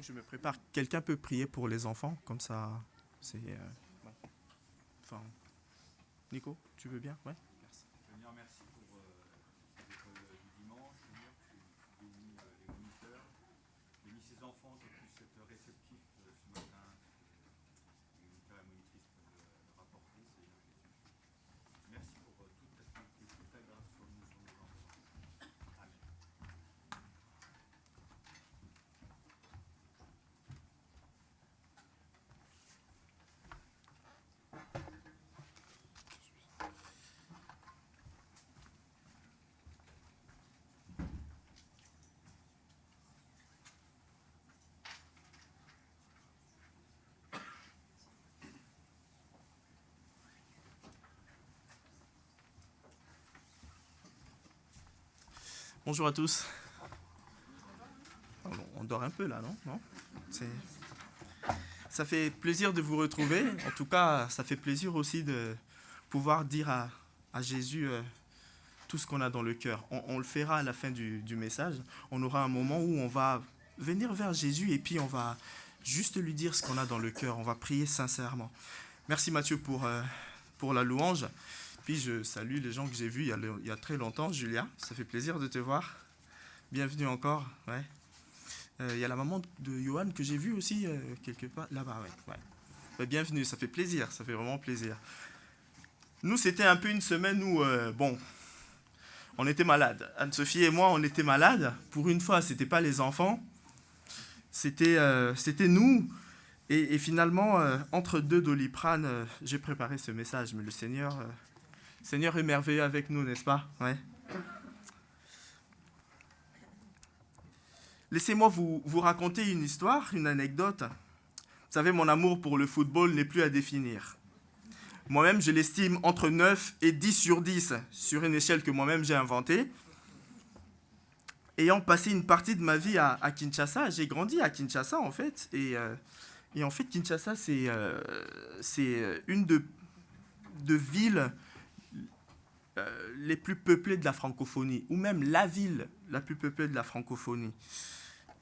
que je me prépare, quelqu'un peut prier pour les enfants, comme ça, c'est... ouais. Enfin, Nico, tu veux bien? Ouais. Merci. Seigneur, merci pour l'école du dimanche. Seigneur, tu bénis les moniteurs, bénis ces enfants qui puissent être réceptifs ce matin. Les moniteurs et monitrices peuvent le rapporter, Seigneur Jésus. Merci pour toute ta sainteté, toute ta grâce sur nous, sur nos enfants. Amen. Bonjour à tous. On dort un peu là, non? Ça fait plaisir de vous retrouver. En tout cas, ça fait plaisir aussi de pouvoir dire à Jésus tout ce qu'on a dans le cœur. On le fera à la fin du message. On aura un moment où on va venir vers Jésus et puis on va juste lui dire ce qu'on a dans le cœur. On va prier sincèrement. Merci Mathieu pour la louange. Puis je salue les gens que j'ai vus il y a très longtemps. Julia, ça fait plaisir de te voir. Bienvenue encore. Ouais. Il y a la maman de Johan que j'ai vue aussi quelque part là-bas. Ouais. Ouais, bienvenue, ça fait plaisir, ça fait vraiment plaisir. Nous, c'était un peu une semaine où, on était malades. Anne-Sophie et moi, on était malades. Pour une fois, ce n'était pas les enfants, c'était nous. Et finalement, entre deux Doliprane, j'ai préparé ce message. Mais le Seigneur est merveilleux avec nous, n'est-ce pas? Ouais. Laissez-moi vous raconter une histoire, une anecdote. Vous savez, mon amour pour le football n'est plus à définir. Moi-même, je l'estime entre 9 et 10 sur 10, sur une échelle que moi-même j'ai inventée. Ayant passé une partie de ma vie à Kinshasa, j'ai grandi à Kinshasa en fait. Et en fait, Kinshasa, c'est une de villes les plus peuplées de la francophonie, ou même la ville la plus peuplée de la francophonie.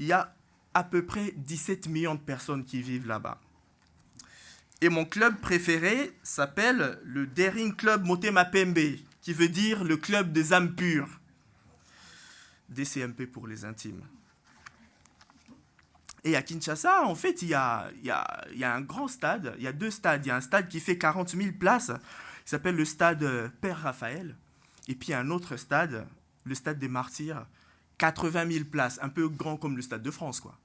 Il y a à peu près 17 millions de personnes qui vivent là-bas. Et mon club préféré s'appelle le Daring Club Motema Pembe, qui veut dire le club des âmes pures. DCMP pour les intimes. Et à Kinshasa, en fait, il y a un grand stade, il y a deux stades. Il y a un stade qui fait 40 000 places, qui s'appelle le stade Père Raphaël. Et puis un autre stade, le stade des Martyrs, 80 000 places, un peu grand comme le Stade de France, quoi.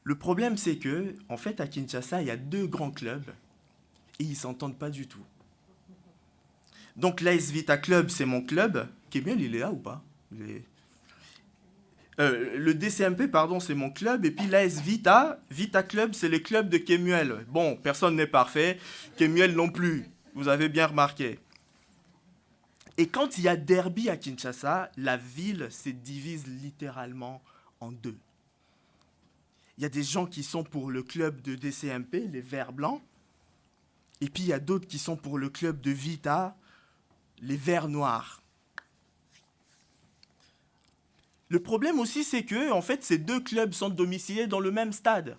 Le problème, c'est que, en fait, à Kinshasa, il y a deux grands clubs et ils ne s'entendent pas du tout. Donc, l'AS Vita Club, c'est mon club. Kémiel, il est là ou pas? Le DCMP, pardon, c'est mon club. Et puis l'AS Vita Club, c'est le club de Kémiel. Bon, personne n'est parfait. Kémiel non plus. Vous avez bien remarqué. Et quand il y a derby à Kinshasa, la ville se divise littéralement en deux. Il y a des gens qui sont pour le club de DCMP, les Verts Blancs, et puis il y a d'autres qui sont pour le club de Vita, les Verts Noirs. Le problème aussi, c'est que en fait, ces deux clubs sont domiciliés dans le même stade,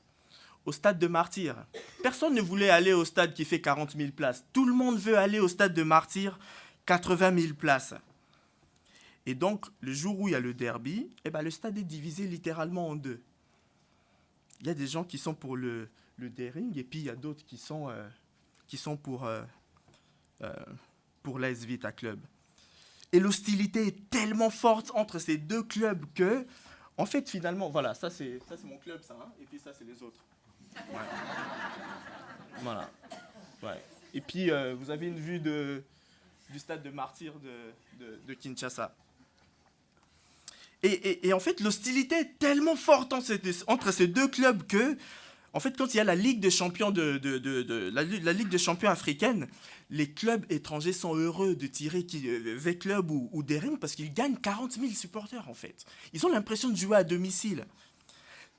au stade de Martyrs. Personne ne voulait aller au stade qui fait 40 000 places. Tout le monde veut aller au stade de Martyrs, 80 000 places. Et donc, le jour où il y a le derby, le stade est divisé littéralement en deux. Il y a des gens qui sont pour le Daring et puis il y a d'autres qui sont pour l'AS Vita Club. Et l'hostilité est tellement forte entre ces deux clubs que, en fait, finalement, voilà, ça c'est mon club, ça, hein, et puis ça c'est les autres. Ouais. Voilà. Ouais. Et puis vous avez une vue du stade de Martyrs de Kinshasa. Et en fait, l'hostilité est tellement forte entre ces deux clubs que, en fait, quand il y a la Ligue des champions la Ligue des champions africaine, les clubs étrangers sont heureux de tirer V-Club ou Daring parce qu'ils gagnent 40 000 supporters, en fait. Ils ont l'impression de jouer à domicile.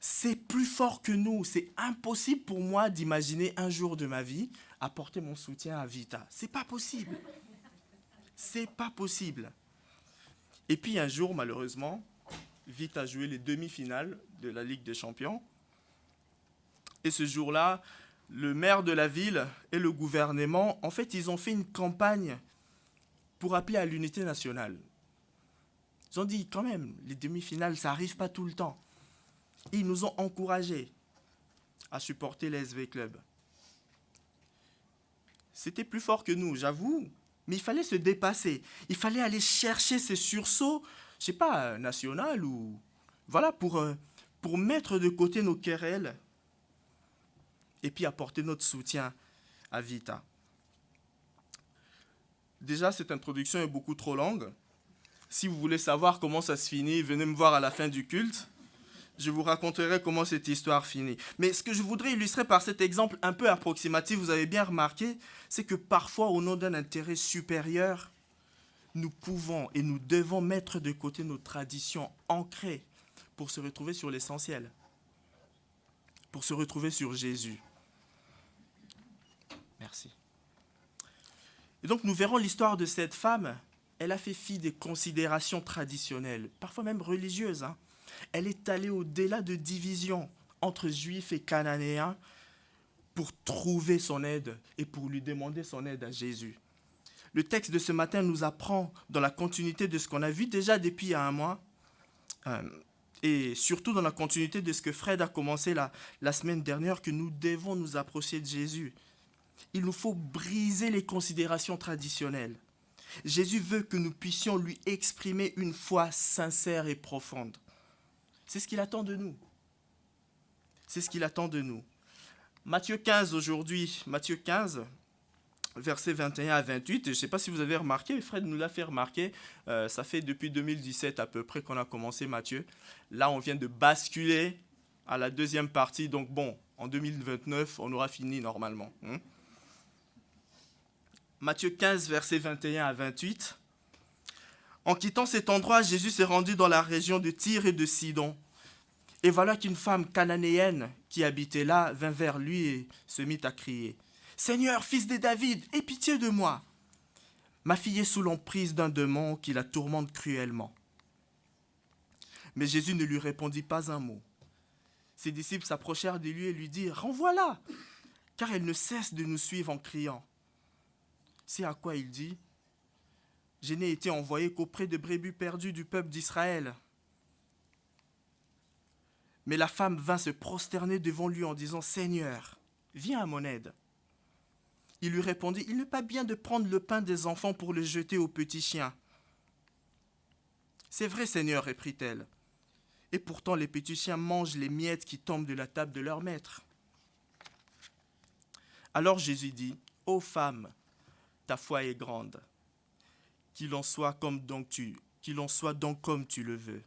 C'est plus fort que nous. C'est impossible pour moi d'imaginer un jour de ma vie apporter mon soutien à Vita. C'est pas possible. C'est pas possible. Et puis un jour, malheureusement, Vita a joué les demi-finales de la Ligue des Champions. Et ce jour-là, le maire de la ville et le gouvernement, en fait, ils ont fait une campagne pour appeler à l'unité nationale. Ils ont dit, quand même, les demi-finales, ça n'arrive pas tout le temps. Et ils nous ont encouragés à supporter les SV Club. C'était plus fort que nous, j'avoue, mais il fallait se dépasser. Il fallait aller chercher ces sursauts, je sais pas, national ou... Voilà, pour mettre de côté nos querelles et puis apporter notre soutien à Vita. Déjà, cette introduction est beaucoup trop longue. Si vous voulez savoir comment ça se finit, venez me voir à la fin du culte. Je vous raconterai comment cette histoire finit. Mais ce que je voudrais illustrer par cet exemple un peu approximatif, vous avez bien remarqué, c'est que parfois, au nom d'un intérêt supérieur, nous pouvons et nous devons mettre de côté nos traditions ancrées pour se retrouver sur l'essentiel, pour se retrouver sur Jésus. Merci. Et donc nous verrons l'histoire de cette femme. Elle a fait fi des considérations traditionnelles, parfois même religieuses, hein. Elle est allée au-delà de divisions entre juifs et cananéens pour trouver son aide et pour lui demander son aide à Jésus. Le texte de ce matin nous apprend, dans la continuité de ce qu'on a vu déjà depuis un mois, et surtout dans la continuité de ce que Fred a commencé la semaine dernière, que nous devons nous approcher de Jésus. Il nous faut briser les considérations traditionnelles. Jésus veut que nous puissions lui exprimer une foi sincère et profonde. C'est ce qu'il attend de nous. C'est ce qu'il attend de nous. Matthieu 15 aujourd'hui, Matthieu 15, versets 21 à 28. Je ne sais pas si vous avez remarqué, Fred nous l'a fait remarquer, ça fait depuis 2017 à peu près qu'on a commencé Matthieu. Là, on vient de basculer à la deuxième partie. Donc bon, en 2029, on aura fini normalement. Matthieu 15, versets 21 à 28. En quittant cet endroit, Jésus s'est rendu dans la région de Tyr et de Sidon. Et voilà qu'une femme cananéenne qui habitait là vint vers lui et se mit à crier « Seigneur, fils de David, aie pitié de moi. Ma fille est sous l'emprise d'un démon qui la tourmente cruellement. » Mais Jésus ne lui répondit pas un mot. Ses disciples s'approchèrent de lui et lui dirent « Renvoie-la, car elle ne cesse de nous suivre en criant. » C'est à quoi il dit « Je n'ai été envoyé qu'auprès des brebis perdues du peuple d'Israël. » Mais la femme vint se prosterner devant lui en disant « Seigneur, viens à mon aide. » Il lui répondit « Il n'est pas bien de prendre le pain des enfants pour le jeter aux petits chiens. » « C'est vrai, Seigneur, reprit-elle. Et pourtant les petits chiens mangent les miettes qui tombent de la table de leur maître. » Alors Jésus dit « Ô femme, ta foi est grande. Qu'il en soit donc comme tu le veux. »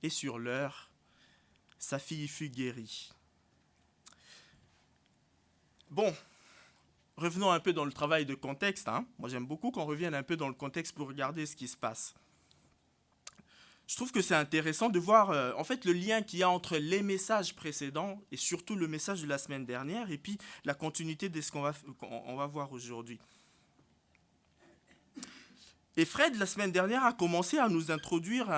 Et sur l'heure, sa fille fut guérie. Bon, revenons un peu dans le travail de contexte. Moi, j'aime beaucoup qu'on revienne un peu dans le contexte pour regarder ce qui se passe. Je trouve que c'est intéressant de voir en fait le lien qu'il y a entre les messages précédents et surtout le message de la semaine dernière et puis la continuité de ce qu'on va voir aujourd'hui. Et Fred, la semaine dernière, a commencé à nous introduire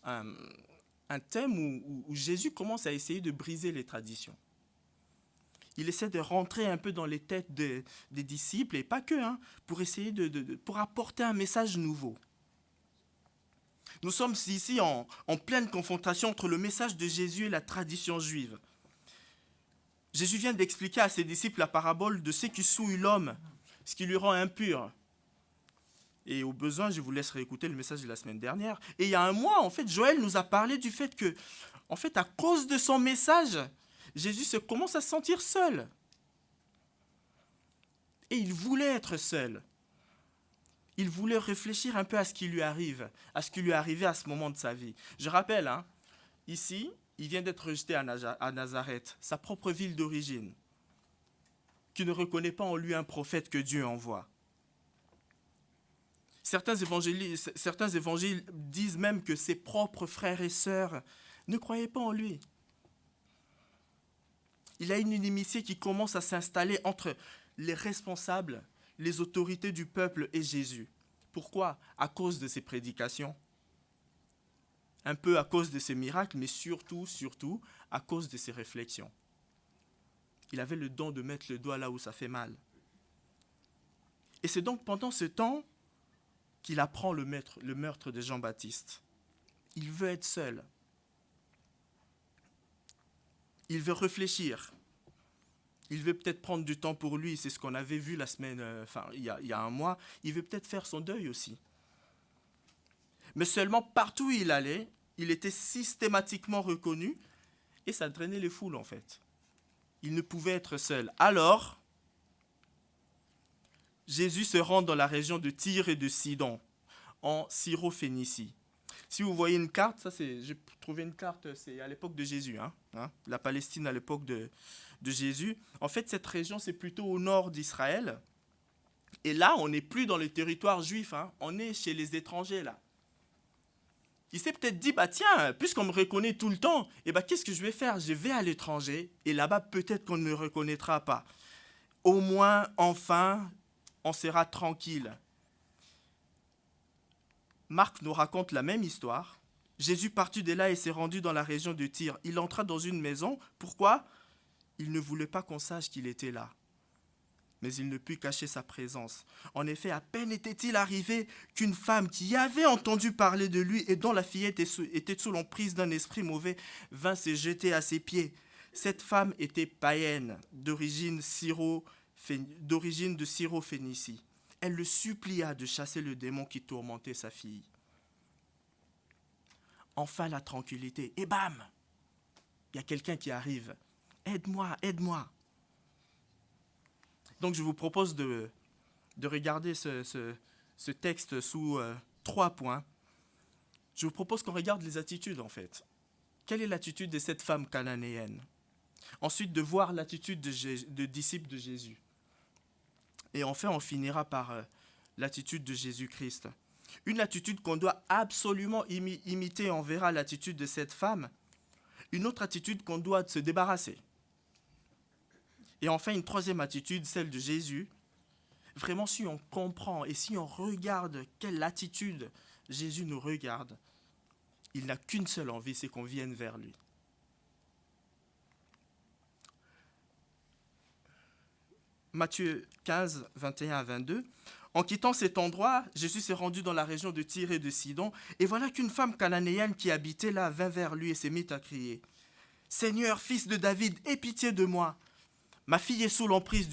un thème où Jésus commence à essayer de briser les traditions. Il essaie de rentrer un peu dans les têtes des disciples, et pas que, pour essayer pour apporter un message nouveau. Nous sommes ici en pleine confrontation entre le message de Jésus et la tradition juive. Jésus vient d'expliquer à ses disciples la parabole de ce qui souille l'homme, ce qui lui rend impur. Et au besoin, je vous laisserai écouter le message de la semaine dernière. Et il y a un mois, en fait, Joël nous a parlé du fait que, en fait, à cause de son message, Jésus commence à se sentir seul. Et il voulait être seul. Il voulait réfléchir un peu à ce qui lui arrive, à ce qui lui arrivait à ce moment de sa vie. Je rappelle, ici, il vient d'être rejeté à Nazareth, sa propre ville d'origine, qui ne reconnaît pas en lui un prophète que Dieu envoie. Certains évangiles disent même que ses propres frères et sœurs ne croyaient pas en lui. Il y a une inimitié qui commence à s'installer entre les responsables, les autorités du peuple et Jésus. Pourquoi ? À cause de ses prédications. Un peu à cause de ses miracles, mais surtout, à cause de ses réflexions. Il avait le don de mettre le doigt là où ça fait mal. Et c'est donc pendant ce temps qu'il apprend le meurtre de Jean-Baptiste. Il veut être seul. Il veut réfléchir. Il veut peut-être prendre du temps pour lui. C'est ce qu'on avait vu il y a un mois. Il veut peut-être faire son deuil aussi. Mais seulement partout où il allait, il était systématiquement reconnu et ça drainait les foules en fait. Il ne pouvait être seul. Alors, Jésus se rend dans la région de Tyr et de Sidon, en Syrophénicie. Si vous voyez une carte, j'ai trouvé une carte, c'est à l'époque de Jésus, la Palestine à l'époque de Jésus. En fait, cette région, c'est plutôt au nord d'Israël. Et là, on n'est plus dans le territoire juif, on est chez les étrangers là. Il s'est peut-être dit, tiens, puisqu'on me reconnaît tout le temps, qu'est-ce que je vais faire? Je vais à l'étranger et là-bas, peut-être qu'on ne me reconnaîtra pas. Au moins, enfin, on sera tranquille. Marc nous raconte la même histoire. Jésus partit de là et s'est rendu dans la région de Tyr. Il entra dans une maison. Pourquoi? Il ne voulait pas qu'on sache qu'il était là. Mais il ne put cacher sa présence. En effet, à peine était-il arrivé qu'une femme qui avait entendu parler de lui et dont la fillette était sous l'emprise d'un esprit mauvais vint se jeter à ses pieds. Cette femme était païenne, d'origine de Syrophénicie. Elle le supplia de chasser le démon qui tourmentait sa fille. Enfin la tranquillité. Et bam! Il y a quelqu'un qui arrive. Aide-moi, aide-moi. Donc je vous propose de regarder ce texte sous 3 points. Je vous propose qu'on regarde les attitudes en fait. Quelle est l'attitude de cette femme cananéenne? Ensuite de voir l'attitude de disciples de Jésus. Et enfin on finira par l'attitude de Jésus-Christ. Une attitude qu'on doit absolument imiter, on verra l'attitude de cette femme. Une autre attitude qu'on doit se débarrasser. Et enfin, une troisième attitude, celle de Jésus. Vraiment, si on comprend et si on regarde quelle attitude Jésus nous regarde, il n'a qu'une seule envie, c'est qu'on vienne vers lui. Matthieu 15, 21 à 22. En quittant cet endroit, Jésus s'est rendu dans la région de Tyr et de Sidon. Et voilà qu'une femme cananéenne qui habitait là vint vers lui et s'est mise à crier. « Seigneur, fils de David, aie pitié de moi. Ma fille est sous l'emprise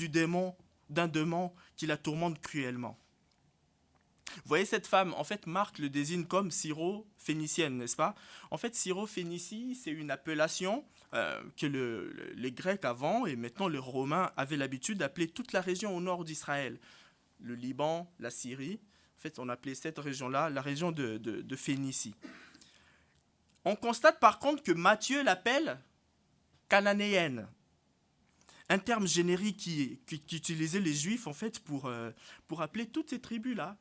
d'un démon qui la tourmente cruellement. » Vous voyez cette femme, en fait, Marc le désigne comme syro-phénicienne, n'est-ce pas? En fait, Syrophénicie, c'est une appellation que les Grecs avant et maintenant les Romains avaient l'habitude d'appeler toute la région au nord d'Israël. Le Liban, la Syrie. En fait, on appelait cette région-là la région de Phénicie. On constate par contre que Matthieu l'appelle cananéenne. Un terme générique qu'utilisaient les Juifs en fait pour appeler toutes ces tribus-là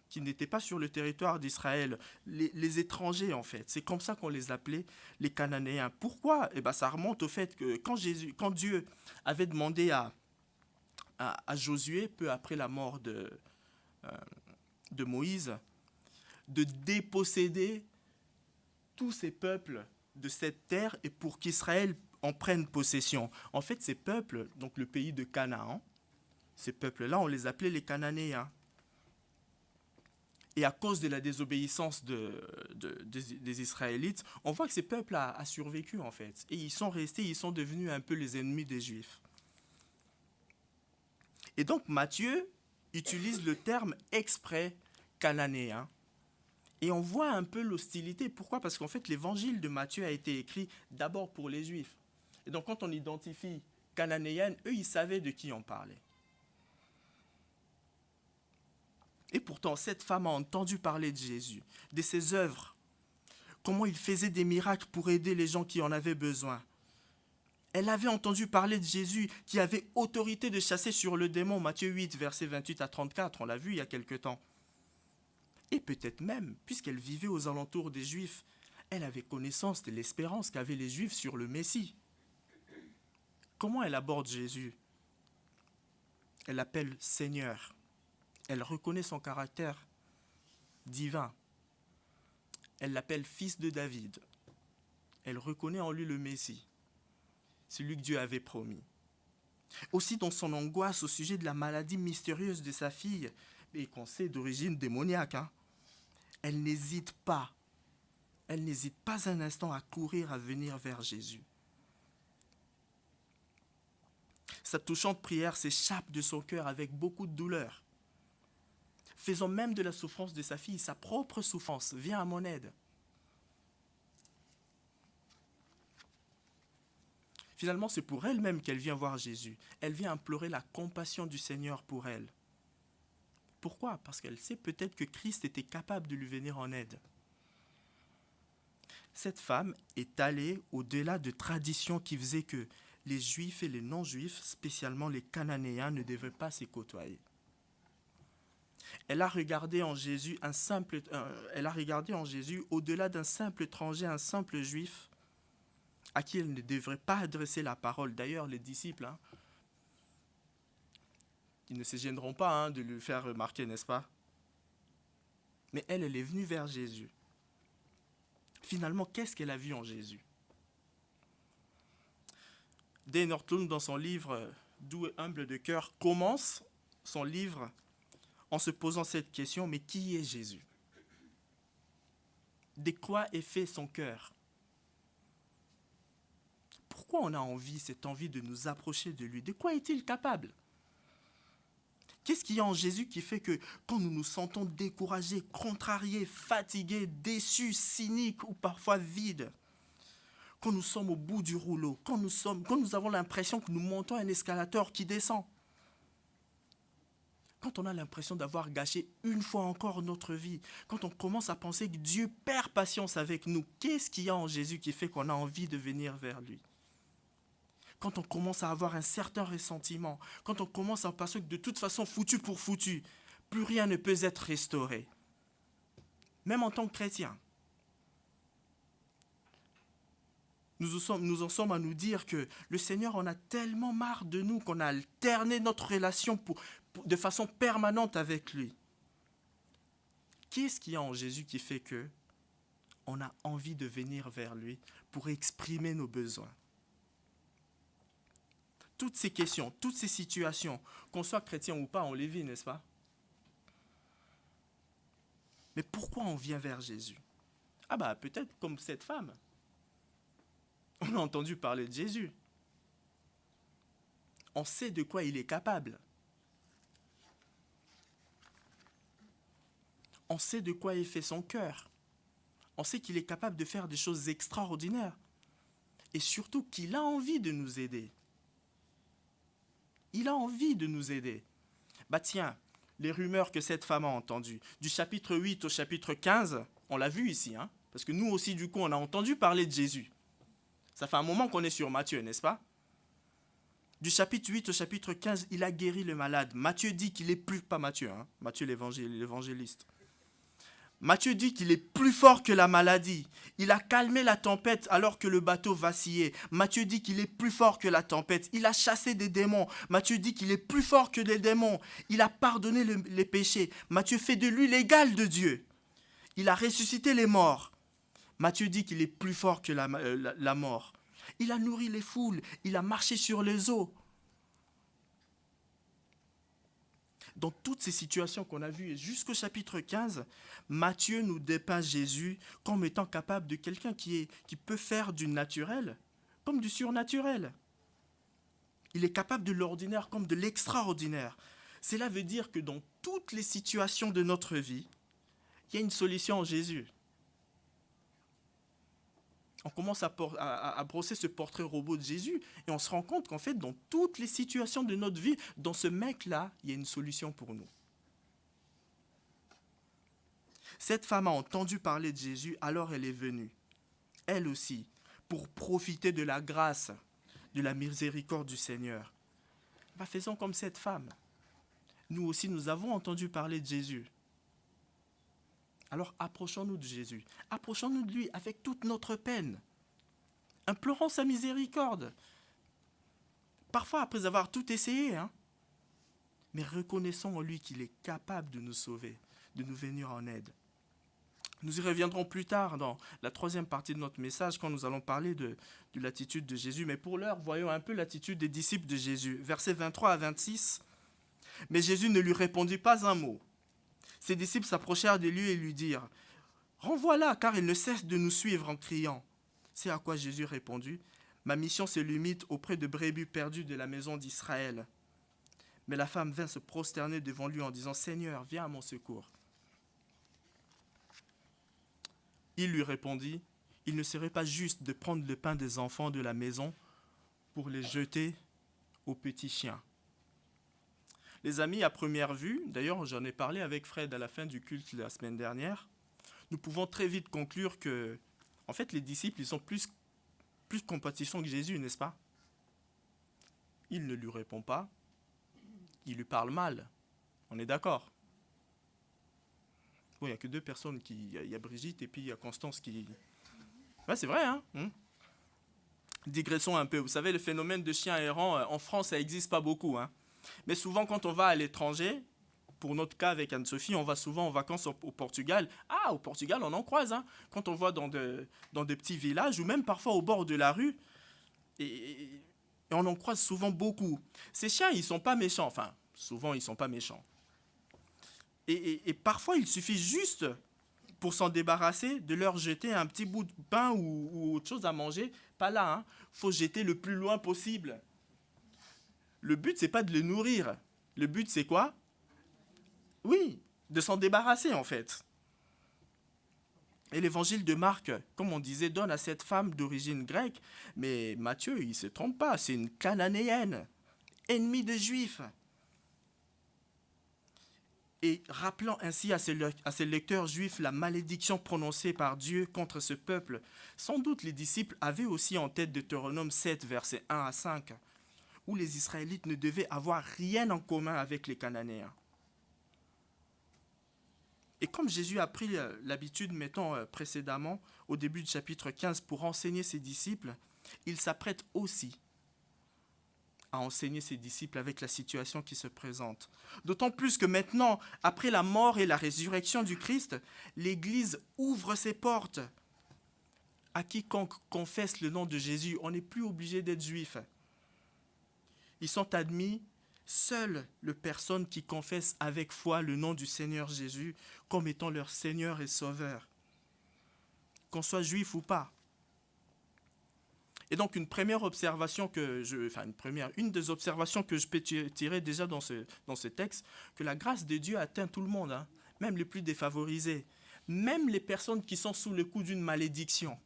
qui n'étaient pas sur le territoire d'Israël, les étrangers en fait. C'est comme ça qu'on les appelait, les Cananéens. Pourquoi? Ça remonte au fait que quand Dieu avait demandé à Josué, peu après la mort de Moïse, de déposséder tous ces peuples de cette terre et pour qu'Israël en prenne possession. En fait, ces peuples, donc le pays de Canaan, ces peuples-là, on les appelait les Cananéens. Et à cause de la désobéissance des Israélites, on voit que ces peuples a survécu en fait. Et ils sont restés, ils sont devenus un peu les ennemis des Juifs. Et donc Matthieu utilise le terme exprès cananéen. Et on voit un peu l'hostilité. Pourquoi? Parce qu'en fait, l'évangile de Matthieu a été écrit d'abord pour les Juifs. Et donc quand on identifie cananéenne, eux, ils savaient de qui on parlait. Et pourtant, cette femme a entendu parler de Jésus, de ses œuvres, comment il faisait des miracles pour aider les gens qui en avaient besoin. Elle avait entendu parler de Jésus qui avait autorité de chasser sur le démon, Matthieu 8, versets 28 à 34, on l'a vu il y a quelque temps. Et peut-être même, puisqu'elle vivait aux alentours des Juifs, elle avait connaissance de l'espérance qu'avaient les Juifs sur le Messie. Comment elle aborde Jésus? Elle l'appelle Seigneur. Elle reconnaît son caractère divin. Elle l'appelle fils de David. Elle reconnaît en lui le Messie, celui que Dieu avait promis. Aussi dans son angoisse au sujet de la maladie mystérieuse de sa fille, et qu'on sait d'origine démoniaque, hein, elle n'hésite pas. Elle n'hésite pas un instant à courir, à venir vers Jésus. Sa touchante prière s'échappe de son cœur avec beaucoup de douleur. Faisant même de la souffrance de sa fille sa propre souffrance. Viens à mon aide. Finalement, c'est pour elle-même qu'elle vient voir Jésus. Elle vient implorer la compassion du Seigneur pour elle. Pourquoi ? Parce qu'elle sait peut-être que Christ était capable de lui venir en aide. Cette femme est allée au-delà de traditions qui faisaient que les Juifs et les non-Juifs, spécialement les Cananéens, ne devaient pas se côtoyer. Elle a regardé en Jésus au-delà d'un simple étranger, un simple Juif, à qui elle ne devrait pas adresser la parole. D'ailleurs, les disciples, ils ne se gêneront pas de lui faire remarquer, n'est-ce pas ? Mais elle est venue vers Jésus. Finalement, qu'est-ce qu'elle a vu en Jésus ? Dane Ortlund, dans son livre « Doux et humble de cœur », commence son livre en se posant cette question, mais qui est Jésus ? De quoi est fait son cœur ? Pourquoi on a cette envie de nous approcher de lui ? De quoi est-il capable ? Qu'est-ce qu'il y a en Jésus qui fait que quand nous nous sentons découragés, contrariés, fatigués, déçus, cyniques ou parfois vides, quand nous sommes au bout du rouleau, quand nous avons l'impression que nous montons un escalator qui descend, quand on a l'impression d'avoir gâché une fois encore notre vie, quand on commence à penser que Dieu perd patience avec nous, qu'est-ce qu'il y a en Jésus qui fait qu'on a envie de venir vers lui ? Quand on commence à avoir un certain ressentiment, quand on commence à penser que de toute façon, foutu pour foutu, plus rien ne peut être restauré. Même en tant que chrétien. Nous en sommes à nous dire que le Seigneur en a tellement marre de nous qu'on a alterné notre relation de façon permanente avec lui. Qu'est-ce qu'il y a en Jésus qui fait que on a envie de venir vers lui pour exprimer nos besoins ? Toutes ces questions, toutes ces situations, qu'on soit chrétien ou pas, on les vit, n'est-ce pas ? Mais pourquoi on vient vers Jésus ? Peut-être comme cette femme. On a entendu parler de Jésus. On sait de quoi il est capable. On sait de quoi est fait son cœur. On sait qu'il est capable de faire des choses extraordinaires. Et surtout qu'il a envie de nous aider. Il a envie de nous aider. Tiens, les rumeurs que cette femme a entendues, du chapitre 8 au chapitre 15, on l'a vu ici, parce que nous aussi, du coup, on a entendu parler de Jésus. Ça fait un moment qu'on est sur Matthieu, n'est-ce pas ? Du chapitre 8 au chapitre 15, il a guéri le malade. Matthieu dit qu'il est plus... Pas Matthieu, Matthieu l'évangéliste. Matthieu dit qu'il est plus fort que la maladie. Il a calmé la tempête alors que le bateau vacillait. Matthieu dit qu'il est plus fort que la tempête. Il a chassé des démons. Matthieu dit qu'il est plus fort que les démons. Il a pardonné les péchés. Matthieu fait de lui l'égal de Dieu. Il a ressuscité les morts. Matthieu dit qu'il est plus fort que la mort. Il a nourri les foules. Il a marché sur les eaux. Dans toutes ces situations qu'on a vues jusqu'au chapitre 15, Matthieu nous dépeint Jésus comme étant capable de quelqu'un qui peut faire du naturel comme du surnaturel. Il est capable de l'ordinaire comme de l'extraordinaire. Cela veut dire que dans toutes les situations de notre vie, il y a une solution en Jésus. On commence à brosser ce portrait robot de Jésus et on se rend compte qu'en fait, dans toutes les situations de notre vie, dans ce mec-là, il y a une solution pour nous. Cette femme a entendu parler de Jésus, alors elle est venue, elle aussi, pour profiter de la grâce, de la miséricorde du Seigneur. Faisons comme cette femme. Nous aussi, nous avons entendu parler de Jésus. Alors approchons-nous de Jésus, approchons-nous de lui avec toute notre peine, implorons sa miséricorde. Parfois après avoir tout essayé, mais reconnaissons en lui qu'il est capable de nous sauver, de nous venir en aide. Nous y reviendrons plus tard dans la troisième partie de notre message quand nous allons parler de l'attitude de Jésus. Mais pour l'heure, voyons un peu l'attitude des disciples de Jésus. Versets 23 à 26. Mais Jésus ne lui répondit pas un mot. Ses disciples s'approchèrent de lui et lui dirent « Renvoie-la, car il ne cesse de nous suivre en criant. » C'est à quoi Jésus répondit « Ma mission se limite auprès de brebis perdues de la maison d'Israël. » Mais la femme vint se prosterner devant lui en disant « Seigneur, viens à mon secours. » Il lui répondit « Il ne serait pas juste de prendre le pain des enfants de la maison pour les jeter aux petits chiens. » Les amis, à première vue, d'ailleurs j'en ai parlé avec Fred à la fin du culte la semaine dernière, nous pouvons très vite conclure que, en fait, les disciples, ils sont plus compatissants que Jésus, n'est-ce pas? Il ne lui répond pas, il lui parle mal. On est d'accord? Bon, il n'y a que deux personnes il y a Brigitte et puis il y a Constance qui... Ouais, c'est vrai, hein? Digressons un peu. Vous savez, le phénomène de chien errant, en France, ça n'existe pas beaucoup, hein? Mais souvent, quand on va à l'étranger, pour notre cas avec Anne-Sophie, on va souvent en vacances au Portugal. Ah, au Portugal, on en croise, hein? Quand on va dans des petits villages ou même parfois au bord de la rue, et on en croise souvent beaucoup. Ces chiens, ils ne sont pas méchants. Enfin, souvent, ils ne sont pas méchants. Et parfois, il suffit juste, pour s'en débarrasser, de leur jeter un petit bout de pain ou autre chose à manger. Pas là, hein. Faut jeter le plus loin possible. Le but, c'est pas de les nourrir. Le but, c'est quoi? Oui, de s'en débarrasser, en fait. Et l'évangile de Marc, comme on disait, donne à cette femme d'origine grecque, mais Matthieu, il ne se trompe pas, c'est une cananéenne, ennemie des Juifs. Et rappelant ainsi à ses lecteurs juifs la malédiction prononcée par Dieu contre ce peuple, sans doute les disciples avaient aussi en tête Deutéronome 7, versets 1 à 5, où les Israélites ne devaient avoir rien en commun avec les Cananéens. Et comme Jésus a pris l'habitude, mettons précédemment, au début du chapitre 15, pour enseigner ses disciples, il s'apprête aussi à enseigner ses disciples avec la situation qui se présente. D'autant plus que maintenant, après la mort et la résurrection du Christ, l'Église ouvre ses portes. À quiconque confesse le nom de Jésus, on n'est plus obligé d'être juif. Ils sont admis, seules les personnes qui confessent avec foi le nom du Seigneur Jésus comme étant leur Seigneur et Sauveur, qu'on soit juif ou pas. Et donc une des observations que je peux tirer déjà dans ce texte, que la grâce de Dieu atteint tout le monde, hein, même les plus défavorisés, même les personnes qui sont sous le coup d'une malédiction.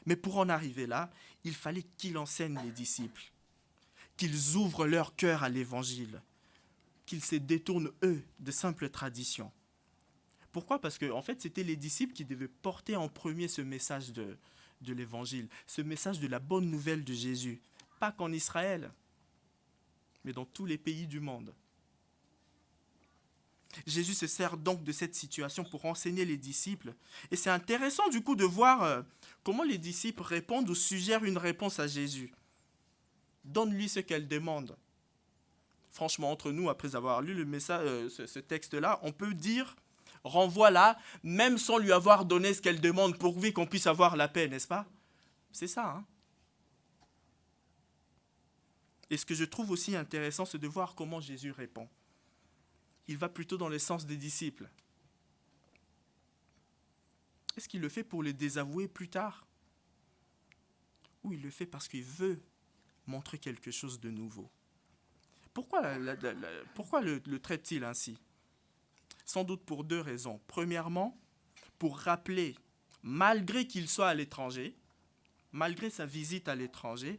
Mais pour en arriver là, il fallait qu'il enseigne les disciples, qu'ils ouvrent leur cœur à l'évangile, qu'ils se détournent, eux, de simples traditions. Pourquoi? Parce que en fait, c'était les disciples qui devaient porter en premier ce message de l'évangile, ce message de la bonne nouvelle de Jésus. Pas qu'en Israël, mais dans tous les pays du monde. Jésus se sert donc de cette situation pour enseigner les disciples. Et c'est intéressant du coup de voir comment les disciples répondent ou suggèrent une réponse à Jésus. Donne-lui ce qu'elle demande. Franchement, entre nous, après avoir lu ce texte-là, on peut dire, renvoie-la, même sans lui avoir donné ce qu'elle demande, pourvu qu'on puisse avoir la paix, n'est-ce pas? C'est ça, hein? Et ce que je trouve aussi intéressant, c'est de voir comment Jésus répond. Il va plutôt dans le sens des disciples. Est-ce qu'il le fait pour les désavouer plus tard? Ou il le fait parce qu'il veut montrer quelque chose de nouveau? Pourquoi le traite-t-il ainsi? Sans doute pour deux raisons. Premièrement, pour rappeler, malgré qu'il soit à l'étranger, malgré sa visite à l'étranger,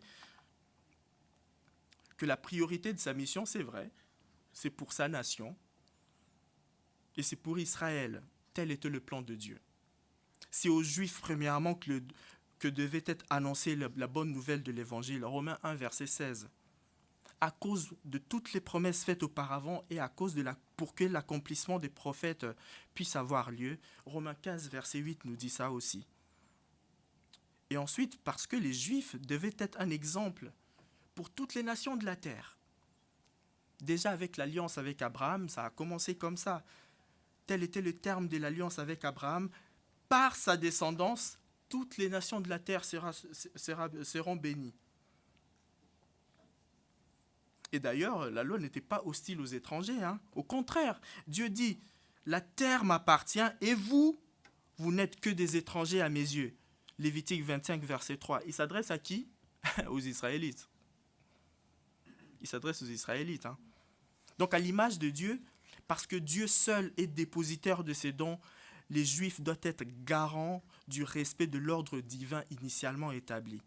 que la priorité de sa mission, c'est vrai, c'est pour sa nation, et c'est pour Israël. Tel était le plan de Dieu. C'est aux Juifs, premièrement, que devait être annoncée la bonne nouvelle de l'Évangile. Romains 1, verset 16. À cause de toutes les promesses faites auparavant et à cause pour que l'accomplissement des prophètes puisse avoir lieu. Romains 15, verset 8 nous dit ça aussi. Et ensuite, parce que les Juifs devaient être un exemple pour toutes les nations de la terre. Déjà avec l'alliance avec Abraham, ça a commencé comme ça. tel était le terme de l'alliance avec Abraham. Par sa descendance, toutes les nations de la terre seront bénies. Et d'ailleurs, la loi n'était pas hostile aux étrangers. Au contraire, Dieu dit, la terre m'appartient et vous n'êtes que des étrangers à mes yeux. Lévitique 25, verset 3. Il s'adresse à qui? Aux Israélites. Il s'adresse aux Israélites. Donc à l'image de Dieu, parce que Dieu seul est dépositaire de ses dons, les Juifs doivent être garants du respect de l'ordre divin initialement établi.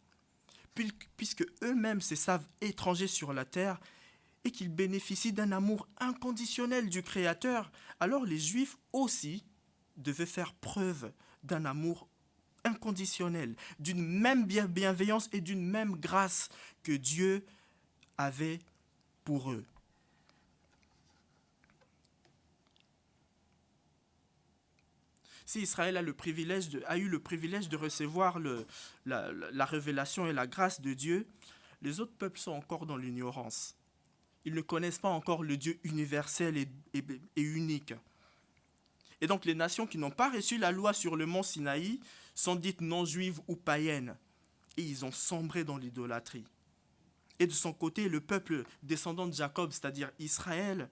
Puisque eux-mêmes se savent étrangers sur la terre et qu'ils bénéficient d'un amour inconditionnel du Créateur, alors les Juifs aussi devaient faire preuve d'un amour inconditionnel, d'une même bienveillance et d'une même grâce que Dieu avait pour eux. Si Israël a eu le privilège de recevoir la révélation et la grâce de Dieu, les autres peuples sont encore dans l'ignorance. Ils ne connaissent pas encore le Dieu universel et unique. Et donc les nations qui n'ont pas reçu la loi sur le mont Sinaï sont dites non-juives ou païennes. Et ils ont sombré dans l'idolâtrie. Et de son côté, le peuple descendant de Jacob, c'est-à-dire Israël,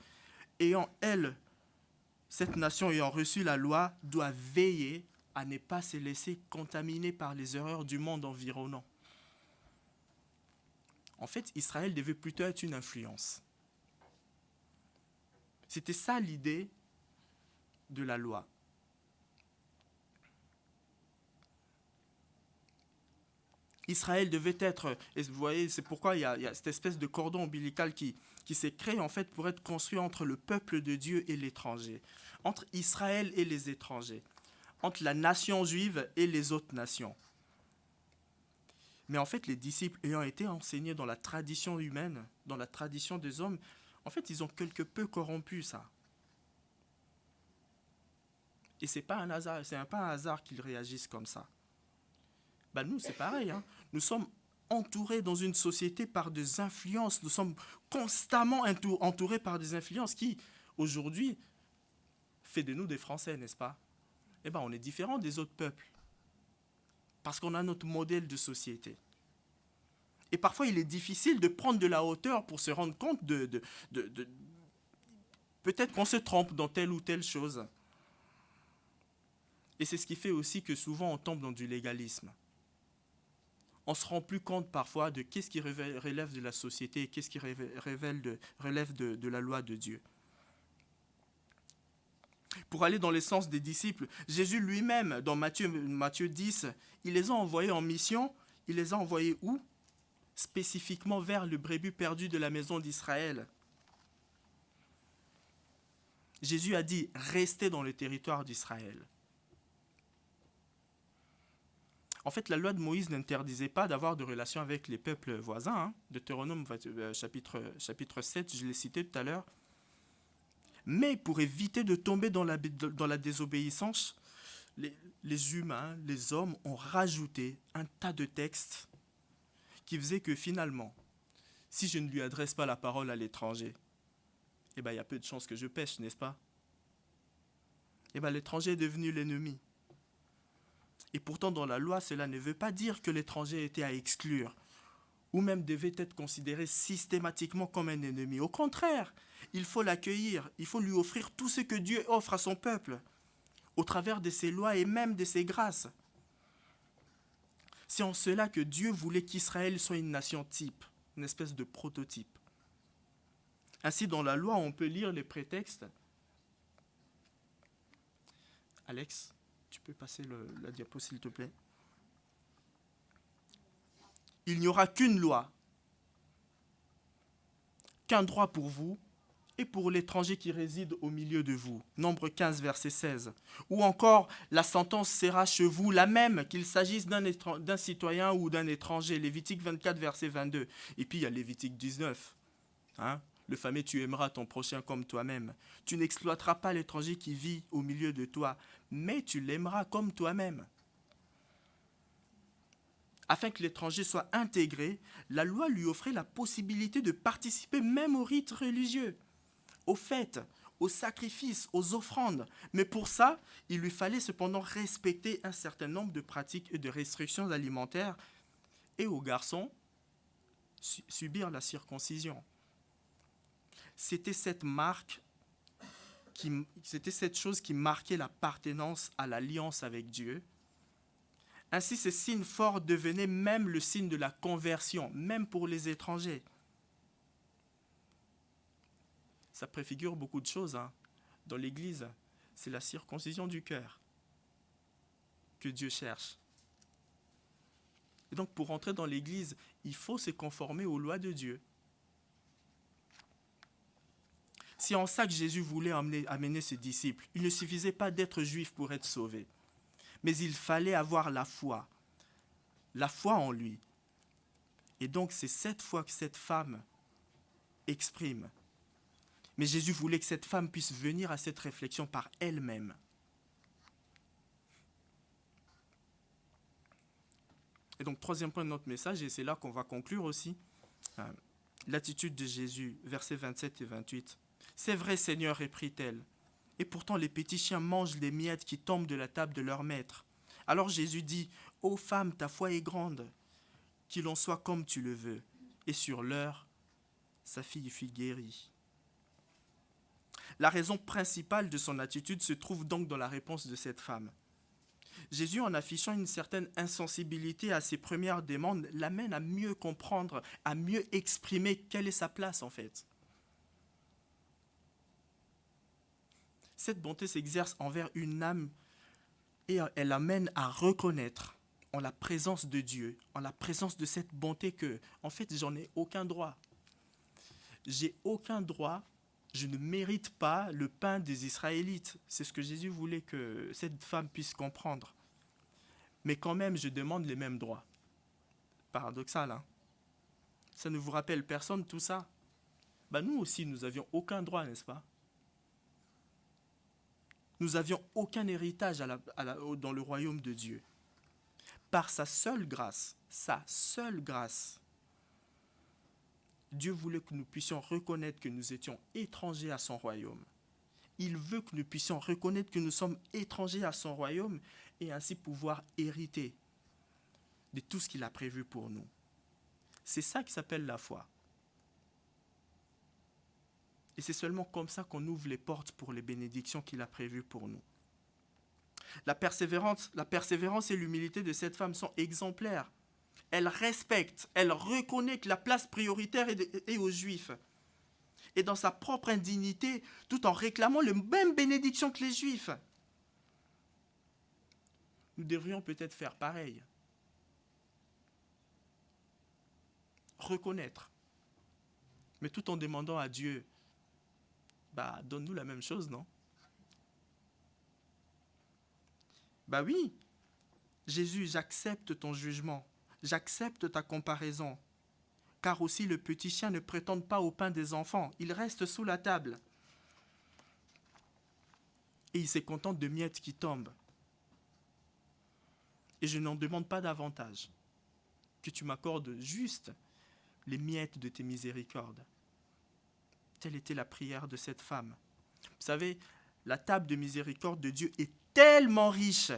cette nation ayant reçu la loi, doit veiller à ne pas se laisser contaminer par les erreurs du monde environnant. En fait, Israël devait plutôt être une influence. C'était ça l'idée de la loi. Israël devait être, et vous voyez, c'est pourquoi il y a cette espèce de cordon ombilical qui s'est créé en fait pour être construit entre le peuple de Dieu et l'étranger, entre Israël et les étrangers, entre la nation juive et les autres nations. Mais en fait, les disciples ayant été enseignés dans la tradition humaine, dans la tradition des hommes, en fait, ils ont quelque peu corrompu ça. Et c'est pas un hasard qu'ils réagissent comme ça. Nous, c'est pareil. Nous sommes entourés dans une société par des influences. Nous sommes constamment entourés par des influences qui, aujourd'hui, fait de nous des Français, n'est-ce pas? On est différents des autres peuples. Parce qu'on a notre modèle de société. Et parfois, il est difficile de prendre de la hauteur pour se rendre compte de peut-être qu'on se trompe dans telle ou telle chose. Et c'est ce qui fait aussi que souvent on tombe dans du légalisme. On ne se rend plus compte parfois de qu'est-ce qui relève de la société et qu'est-ce qui relève de la loi de Dieu. Pour aller dans l'essence des disciples, Jésus lui-même, dans Matthieu 10, il les a envoyés en mission. Il les a envoyés où? Spécifiquement vers le brebis perdu de la maison d'Israël. Jésus a dit, restez dans le territoire d'Israël. En fait, la loi de Moïse n'interdisait pas d'avoir de relations avec les peuples voisins. Deutéronome chapitre 7, je l'ai cité tout à l'heure. Mais pour éviter de tomber dans la désobéissance, les humains, les hommes ont rajouté un tas de textes qui faisaient que finalement, si je ne lui adresse pas la parole à l'étranger, il y a peu de chances que je pêche, n'est-ce pas? L'étranger est devenu l'ennemi. Et pourtant, dans la loi, cela ne veut pas dire que l'étranger était à exclure ou même devait être considéré systématiquement comme un ennemi. Au contraire, il faut l'accueillir, il faut lui offrir tout ce que Dieu offre à son peuple, au travers de ses lois et même de ses grâces. C'est en cela que Dieu voulait qu'Israël soit une nation type, une espèce de prototype. Ainsi, dans la loi, on peut lire les prétextes. Alex, tu peux passer la diapo, s'il te plaît. Il n'y aura qu'une loi, qu'un droit pour vous et pour l'étranger qui réside au milieu de vous. Nombre 15, verset 16. Ou encore, la sentence sera chez vous la même, qu'il s'agisse d'un citoyen ou d'un étranger. Lévitique 24, verset 22. Et puis il y a Lévitique 19. Le fameux « tu aimeras ton prochain comme toi-même ». Tu n'exploiteras pas l'étranger qui vit au milieu de toi, mais tu l'aimeras comme toi-même. Afin que l'étranger soit intégré, la loi lui offrait la possibilité de participer même aux rites religieux, aux fêtes, aux sacrifices, aux offrandes. Mais pour ça, il lui fallait cependant respecter un certain nombre de pratiques et de restrictions alimentaires, et aux garçons, subir la circoncision. C'était cette marque, c'était cette chose qui marquait l'appartenance à l'alliance avec Dieu. Ainsi, ces signes forts devenaient même le signe de la conversion, même pour les étrangers. Ça préfigure beaucoup de choses dans l'Église. C'est la circoncision du cœur que Dieu cherche. Et donc, pour entrer dans l'Église, il faut se conformer aux lois de Dieu. C'est en ça que Jésus voulait amener ses disciples. Il ne suffisait pas d'être juif pour être sauvé, mais il fallait avoir la foi en lui. Et donc, c'est cette foi que cette femme exprime. Mais Jésus voulait que cette femme puisse venir à cette réflexion par elle-même. Et donc, troisième point de notre message, et c'est là qu'on va conclure aussi, l'attitude de Jésus, versets 27 et 28. « C'est vrai, Seigneur, réprit-elle, et pourtant les petits chiens mangent les miettes qui tombent de la table de leur maître. » Alors Jésus dit, « Ô femme, ta foi est grande, qu'il en soit comme tu le veux. » Et sur l'heure, sa fille fut guérie. La raison principale de son attitude se trouve donc dans la réponse de cette femme. Jésus, en affichant une certaine insensibilité à ses premières demandes, l'amène à mieux comprendre, à mieux exprimer quelle est sa place en fait. Cette bonté s'exerce envers une âme et elle amène à reconnaître en la présence de Dieu, en la présence de cette bonté que, en fait, j'en ai aucun droit. J'ai aucun droit, je ne mérite pas le pain des Israélites. C'est ce que Jésus voulait que cette femme puisse comprendre. Mais quand même, je demande les mêmes droits. Paradoxal, hein? Ça ne vous rappelle personne tout ça? Nous aussi, nous n'avions aucun droit, n'est-ce pas? Nous n'avions aucun héritage dans le royaume de Dieu. Par sa seule grâce, Dieu voulait que nous puissions reconnaître que nous étions étrangers à son royaume. Il veut que nous puissions reconnaître que nous sommes étrangers à son royaume et ainsi pouvoir hériter de tout ce qu'il a prévu pour nous. C'est ça qui s'appelle la foi. Et c'est seulement comme ça qu'on ouvre les portes pour les bénédictions qu'il a prévues pour nous. La persévérance et l'humilité de cette femme sont exemplaires. Elle respecte, elle reconnaît que la place prioritaire est aux Juifs. Et dans sa propre indignité, tout en réclamant les mêmes bénédictions que les Juifs. Nous devrions peut-être faire pareil. Reconnaître. Mais tout en demandant à Dieu, donne-nous la même chose, non? Oui, Jésus, j'accepte ton jugement, j'accepte ta comparaison, car aussi le petit chien ne prétend pas au pain des enfants, il reste sous la table. Et il se contente de miettes qui tombent. Et je n'en demande pas davantage, que tu m'accordes juste les miettes de tes miséricordes. Telle était la prière de cette femme. Vous savez, la table de miséricorde de Dieu est tellement riche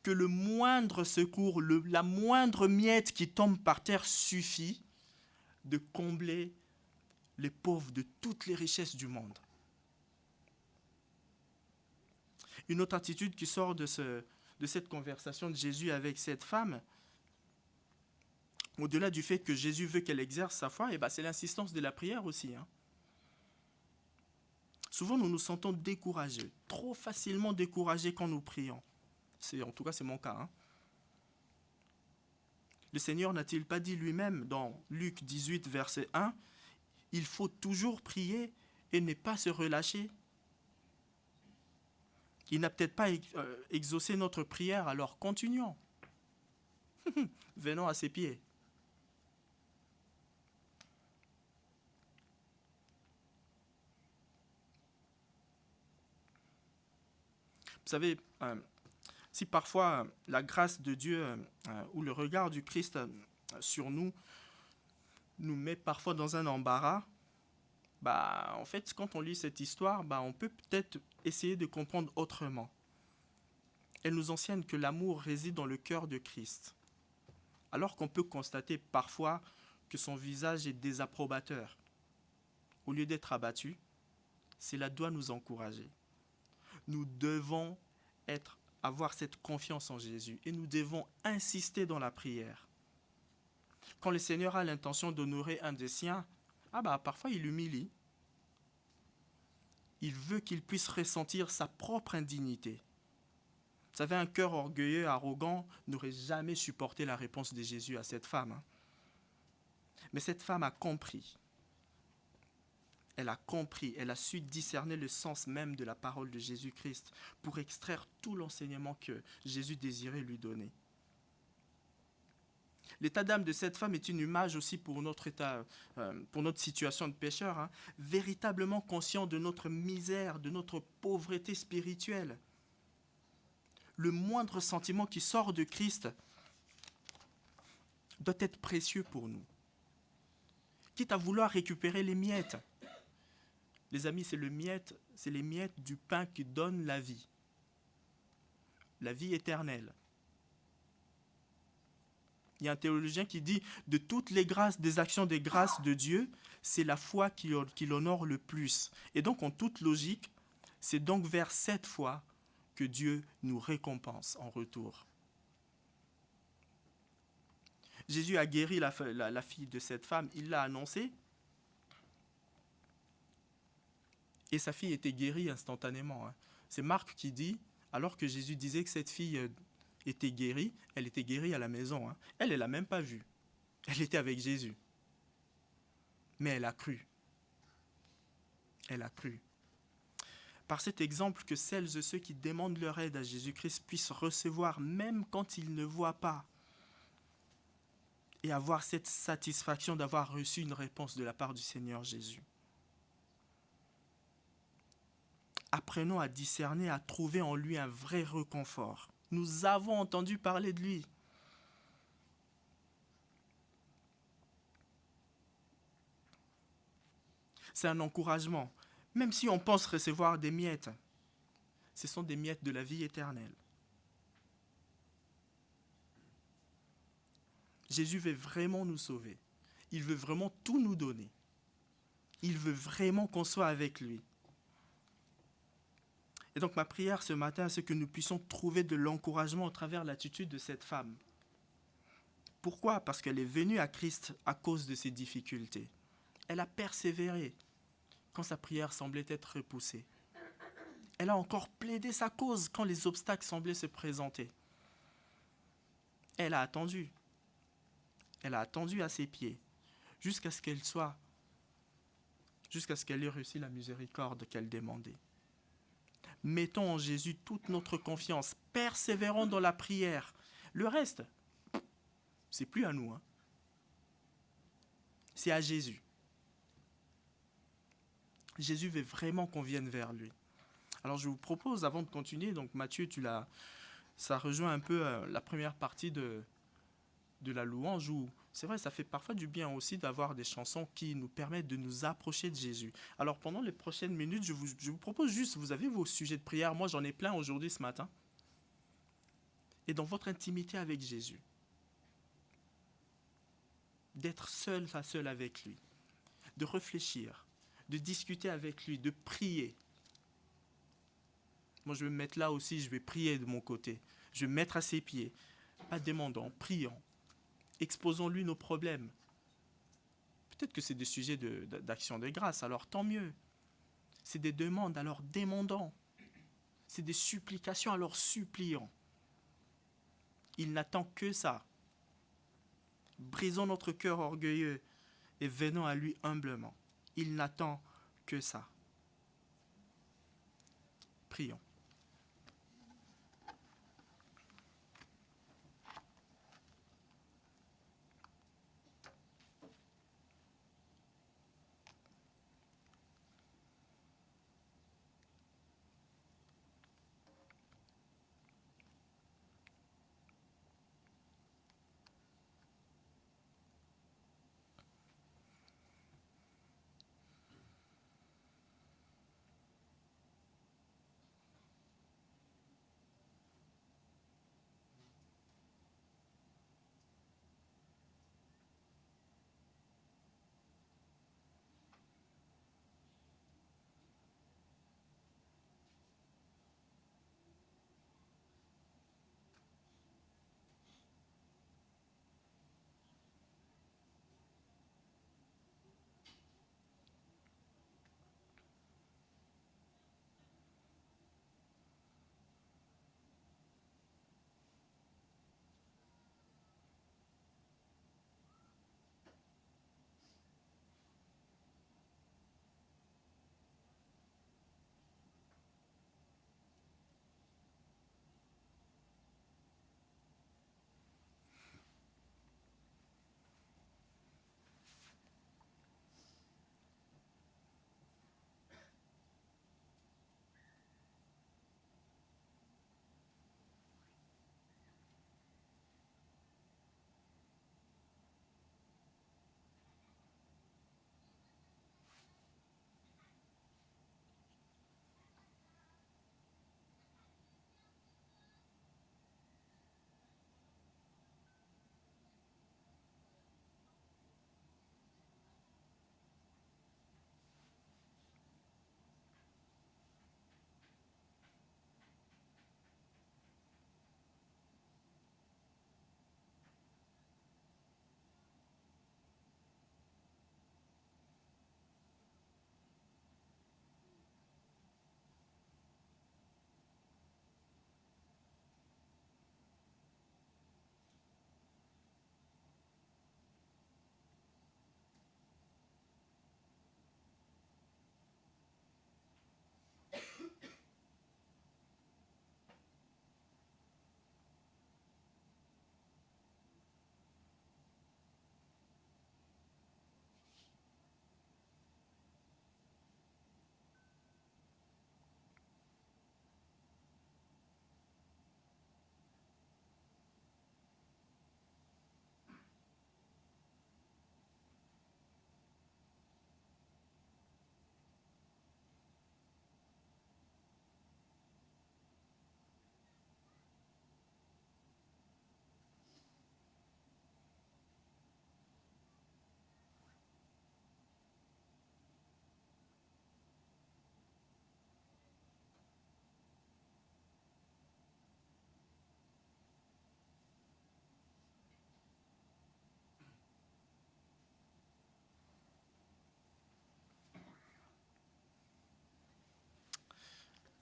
que le moindre secours, la moindre miette qui tombe par terre suffit de combler les pauvres de toutes les richesses du monde. Une autre attitude qui sort de cette conversation de Jésus avec cette femme, au-delà du fait que Jésus veut qu'elle exerce sa foi, c'est l'insistance de la prière aussi. Souvent, nous nous sentons découragés, trop facilement découragés quand nous prions. En tout cas, c'est mon cas. Le Seigneur n'a-t-il pas dit lui-même dans Luc 18, verset 1, « Il faut toujours prier et ne pas se relâcher ». Il n'a peut-être pas exaucé notre prière, alors continuons. Venons à ses pieds. Vous savez, si parfois la grâce de Dieu ou le regard du Christ sur nous nous met parfois dans un embarras, En fait, quand on lit cette histoire, on peut peut-être essayer de comprendre autrement. Elle nous enseigne que l'amour réside dans le cœur de Christ. Alors qu'on peut constater parfois que son visage est désapprobateur. Au lieu d'être abattu, cela doit nous encourager. Nous devons avoir cette confiance en Jésus et nous devons insister dans la prière. Quand le Seigneur a l'intention d'honorer un des siens, parfois il l'humilie. Il veut qu'il puisse ressentir sa propre indignité. Vous savez, un cœur orgueilleux, arrogant, n'aurait jamais supporté la réponse de Jésus à cette femme. Mais cette femme a compris. Elle a compris, elle a su discerner le sens même de la parole de Jésus-Christ pour extraire tout l'enseignement que Jésus désirait lui donner. L'état d'âme de cette femme est une image aussi pour notre situation de pécheur, véritablement conscient de notre misère, de notre pauvreté spirituelle. Le moindre sentiment qui sort de Christ doit être précieux pour nous. Quitte à vouloir récupérer les miettes. Les amis, c'est les miettes du pain qui donne la vie éternelle. Il y a un théologien qui dit de toutes les grâces, des actions des grâces de Dieu, c'est la foi qui l'honore le plus. Et donc, en toute logique, c'est donc vers cette foi que Dieu nous récompense en retour. Jésus a guéri la fille de cette femme, il l'a annoncé, et sa fille était guérie instantanément. C'est Marc qui dit, alors que Jésus disait que cette fille était guérie, elle était guérie à la maison. Elle ne l'a même pas vue. Elle était avec Jésus. Mais elle a cru. Elle a cru. Par cet exemple, que celles et ceux qui demandent leur aide à Jésus-Christ puissent recevoir même quand ils ne voient pas. Et avoir cette satisfaction d'avoir reçu une réponse de la part du Seigneur Jésus. Apprenons à discerner, à trouver en lui un vrai réconfort. Nous avons entendu parler de lui. C'est un encouragement. Même si on pense recevoir des miettes, ce sont des miettes de la vie éternelle. Jésus veut vraiment nous sauver. Il veut vraiment tout nous donner. Il veut vraiment qu'on soit avec lui. Et donc ma prière ce matin, c'est que nous puissions trouver de l'encouragement au travers de l'attitude de cette femme. Pourquoi ? Parce qu'elle est venue à Christ à cause de ses difficultés. Elle a persévéré quand sa prière semblait être repoussée. Elle a encore plaidé sa cause quand les obstacles semblaient se présenter. Elle a attendu. Elle a attendu à ses pieds jusqu'à ce qu'elle ait reçu la miséricorde qu'elle demandait. Mettons en Jésus toute notre confiance, persévérons dans la prière. Le reste, c'est plus à nous. C'est à Jésus. Jésus veut vraiment qu'on vienne vers lui. Alors je vous propose, avant de continuer, donc Matthieu, ça rejoint un peu la première partie de la louange où, c'est vrai, ça fait parfois du bien aussi d'avoir des chansons qui nous permettent de nous approcher de Jésus. Alors pendant les prochaines minutes, je vous propose juste, vous avez vos sujets de prière, moi j'en ai plein aujourd'hui ce matin, et dans votre intimité avec Jésus, d'être seul à seul avec lui, de réfléchir, de discuter avec lui, de prier. Moi je vais me mettre là aussi, je vais prier de mon côté, je vais me mettre à ses pieds, pas demandant, priant. Exposons-lui nos problèmes. Peut-être que c'est des sujets d'action de grâce, alors tant mieux. C'est des demandes, alors demandons. C'est des supplications, alors supplions. Il n'attend que ça. Brisons notre cœur orgueilleux et venons à lui humblement. Il n'attend que ça. Prions.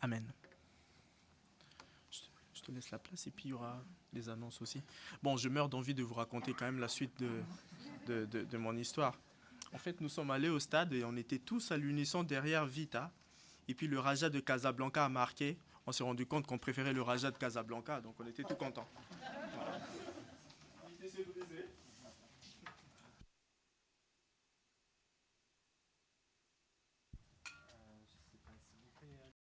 Amen. Je te laisse la place et puis il y aura des annonces aussi. Bon, je meurs d'envie de vous raconter quand même la suite de mon histoire. En fait, nous sommes allés au stade et on était tous à l'unisson derrière Vita. Et puis le Raja de Casablanca a marqué. On s'est rendu compte qu'on préférait le Raja de Casablanca, donc on était tout contents. Voilà.